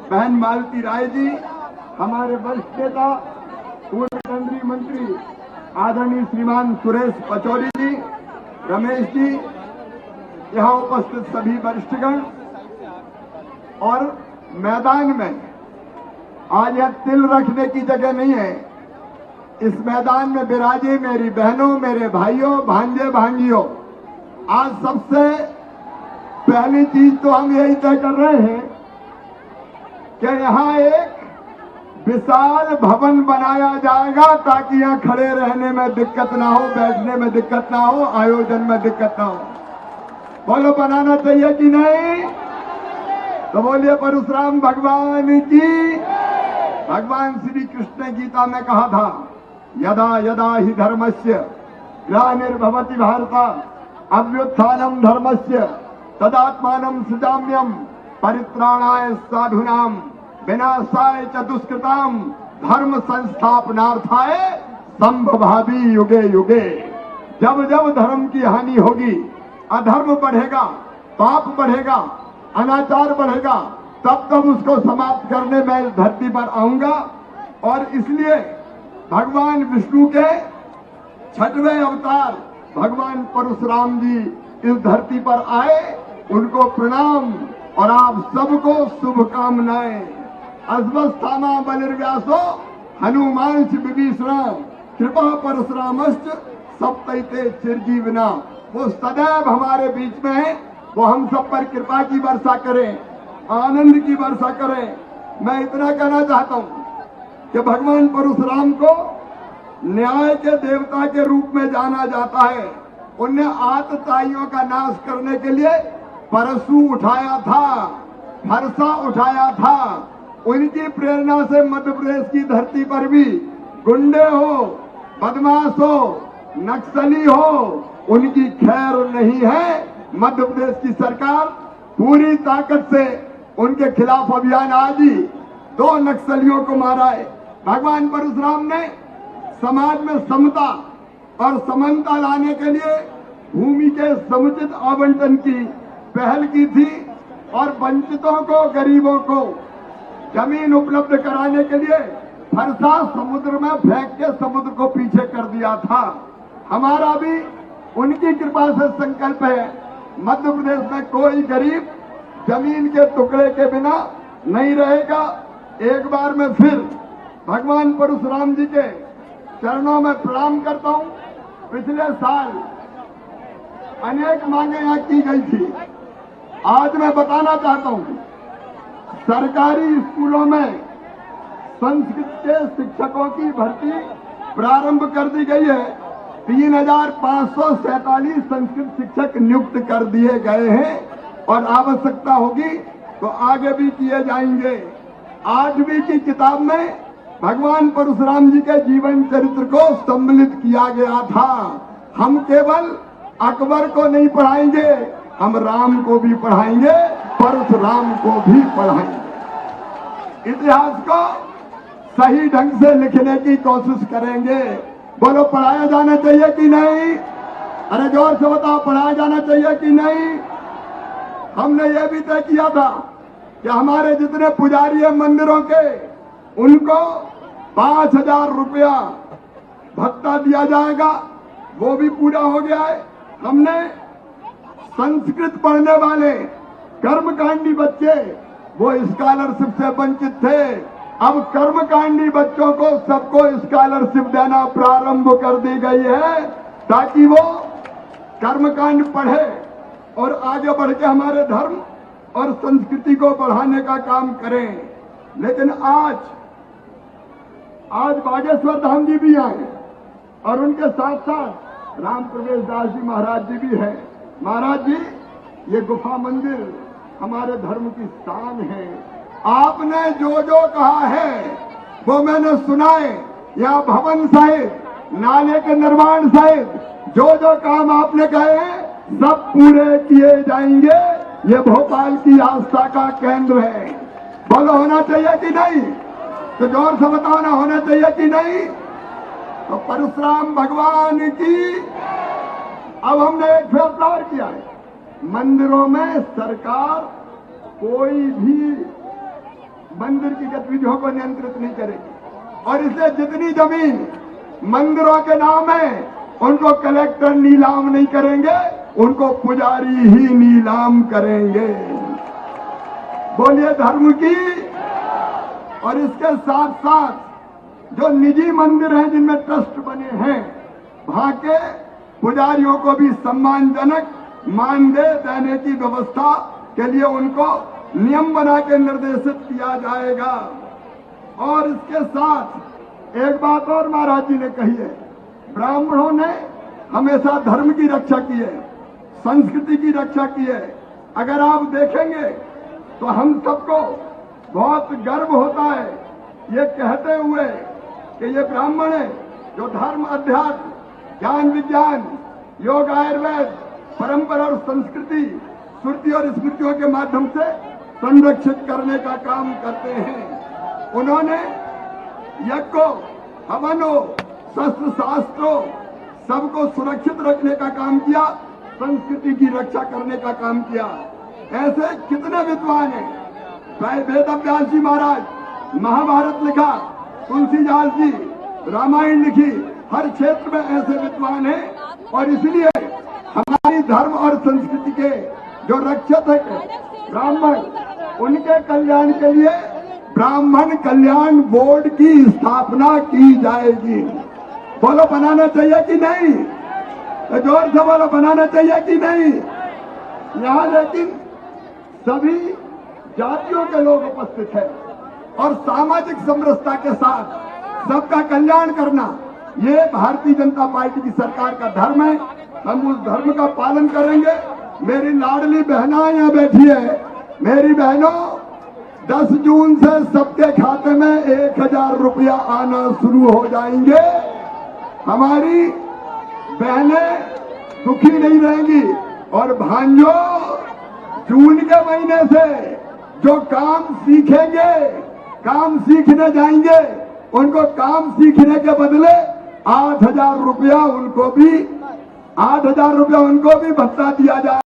बहन मालती राय जी, हमारे वरिष्ठ नेता पूर्व केंद्रीय मंत्री आदरणीय श्रीमान सुरेश पचौरी जी, रमेश जी, यहाँ उपस्थित सभी वरिष्ठगण, और मैदान में आज यह तिल रखने की जगह नहीं है। इस मैदान में विराजे मेरी बहनों, मेरे भाइयों, भांजे भांजियों, आज सबसे पहली चीज तो हम यही तय कर रहे हैं कि यहाँ एक विशाल भवन बनाया जाएगा ताकि यहाँ खड़े रहने में दिक्कत ना हो, बैठने में दिक्कत ना हो, आयोजन में दिक्कत ना हो। बोलो बनाना चाहिए कि नहीं? तो बोलिए परशुराम भगवान की। भगवान श्री कृष्ण ने गीता में कहा था, यदा यदा ही धर्मस्य ग्लानिर्भवति भारत अभ्युत्थानम धर्मस्य तदात्मानं सृजाम्यहम् परित्राणाय साधूनां विनाशाय च दुष्कृतां धर्म संस्थापनार्थाय संभवामि युगे युगे। जब जब धर्म की हानि होगी, अधर्म बढ़ेगा, पाप बढ़ेगा, अनाचार बढ़ेगा, तब तब उसको समाप्त करने में इस धरती पर आऊंगा। और इसलिए भगवान विष्णु के 6वें अवतार भगवान परशुराम जी इस धरती पर आए, उनको प्रणाम और आप सबको शुभकामनाएं। अश्वस्थामा बलिर्व्यासो हनुमान विभीषण कृपा परशुरामश्च सप्तैते चिरजीविना। वो सदैव हमारे बीच में है, वो हम सब पर कृपा की वर्षा करें, आनंद की वर्षा करें। मैं इतना कहना चाहता हूं कि भगवान परशुराम को न्याय के देवता के रूप में जाना जाता है। उनने आतताइयों का नाश करने के लिए परशु उठाया था, फरसा उठाया था। उनकी प्रेरणा से मध्य प्रदेश की धरती पर भी गुंडे हो, बदमाश हो, नक्सली हो, उनकी खैर नहीं है। मध्य प्रदेश की सरकार पूरी ताकत से उनके खिलाफ अभियान, आज ही 2 नक्सलियों को मारा है। भगवान परशुराम ने समाज में समता और समानता लाने के लिए भूमि के समुचित आवंटन की पहल की थी और वंचितों को, गरीबों को जमीन उपलब्ध कराने के लिए फरसा समुद्र में फेंक के समुद्र को पीछे कर दिया था। हमारा भी उनकी कृपा से संकल्प है, मध्य प्रदेश में कोई गरीब जमीन के टुकड़े के बिना नहीं रहेगा। एक बार मैं फिर भगवान परशुराम जी के चरणों में प्रणाम करता हूं। पिछले साल अनेक मांगे यहाँ की गई थी। आज मैं बताना चाहता हूं, सरकारी स्कूलों में संस्कृत के शिक्षकों की भर्ती प्रारंभ कर दी गई है। 3547 संस्कृत शिक्षक नियुक्त कर दिए गए हैं और आवश्यकता होगी तो आगे भी किए जाएंगे। 8वीं की किताब में भगवान परशुराम जी के जीवन चरित्र को सम्मिलित किया गया था। हम केवल अकबर को नहीं पढ़ाएंगे, हम राम को भी पढ़ाएंगे, परशुराम को भी पढ़ाएंगे। इतिहास को सही ढंग से लिखने की कोशिश करेंगे। बोलो पढ़ाया जाना चाहिए कि नहीं? अरे जोर से बताओ, पढ़ाया जाना चाहिए कि नहीं? हमने ये भी तय किया था कि हमारे जितने पुजारी हैं मंदिरों के, उनको 5000 रुपया भत्ता दिया जाएगा। वो भी पूरा हो गया है। हमने संस्कृत पढ़ने वाले कर्मकांडी बच्चे, वो स्कॉलरशिप से वंचित थे, अब कर्मकांडी बच्चों को सबको स्कॉलरशिप देना प्रारंभ कर दी गई है ताकि वो कर्मकांड पढ़े और आगे बढ़ के हमारे धर्म और संस्कृति को बढ़ाने का काम करें। लेकिन आज बागेश्वर धाम जी भी आए और उनके साथ साथ राम प्रवेश दास जी महाराज जी भी हैं। महाराज जी, ये गुफा मंदिर हमारे धर्म की शान है। आपने जो जो कहा है वो मैंने सुना है। यहाँ भवन सहित, नाले के निर्माण सहित जो जो काम आपने कहे हैं सब पूरे किए जाएंगे। ये भोपाल की आस्था का केंद्र है। बोलो होना चाहिए कि नहीं? तो जोर से बताओ ना, होना चाहिए कि नहीं? तो परशुराम भगवान की। अब हमने एक फैसला और किया है, मंदिरों में सरकार कोई भी मंदिर की गतिविधियों को नियंत्रित नहीं करेगी। और इसलिए जितनी जमीन मंदिरों के नाम है उनको कलेक्टर नीलाम नहीं करेंगे, उनको पुजारी ही नीलाम करेंगे। बोलिए धर्म की। और इसके साथ साथ जो निजी मंदिर हैं जिनमें ट्रस्ट बने हैं, वहां के पुजारियों को भी सम्मानजनक मानदेय देने की व्यवस्था के लिए उनको नियम बना के निर्देशित किया जाएगा। और इसके साथ एक बात और महाराज जी ने कही है, ब्राह्मणों ने हमेशा धर्म की रक्षा की है, संस्कृति की रक्षा की है। अगर आप देखेंगे तो हम सबको बहुत गर्व होता है ये कहते हुए कि ये ब्राह्मण है जो धर्म, अध्यात्म, ज्ञान, विज्ञान, योग, आयुर्वेद, परंपरा और संस्कृति, श्रुति और स्मृतियों के माध्यम से संरक्षित करने का काम करते हैं। उन्होंने यज्ञों, हवनों, शस्त्र शास्त्रों सबको सुरक्षित रखने का काम किया, संस्कृति की रक्षा करने का काम किया। ऐसे कितने विद्वान हैं। वेद व्यास जी महाराज महाभारत लिखा, तुलसीदास जी रामायण लिखी, हर क्षेत्र में ऐसे विद्वान हैं। और इसलिए हमारी धर्म और संस्कृति के जो रक्षक है ब्राह्मण, उनके कल्याण के लिए ब्राह्मण कल्याण बोर्ड की स्थापना की जाएगी। बोलो बनाना चाहिए कि नहीं? तो जोर से बोलो बनाना चाहिए कि नहीं? यहाँ लेकिन सभी जातियों के लोग उपस्थित हैं और सामाजिक समरसता के साथ सबका कल्याण करना ये भारतीय जनता पार्टी की सरकार का धर्म है। हम उस धर्म का पालन करेंगे। मेरी लाडली बहना यहाँ बैठी है। मेरी बहनों, 10 जून से सबके खाते में 1000 रुपया आना शुरू हो जाएंगे। हमारी बहनें दुखी नहीं रहेंगी। और भाइयों, जून के महीने से जो काम सीखेंगे, काम सीखने जाएंगे, उनको काम सीखने के बदले 8000 रुपया उनको भी भत्ता दिया जाए।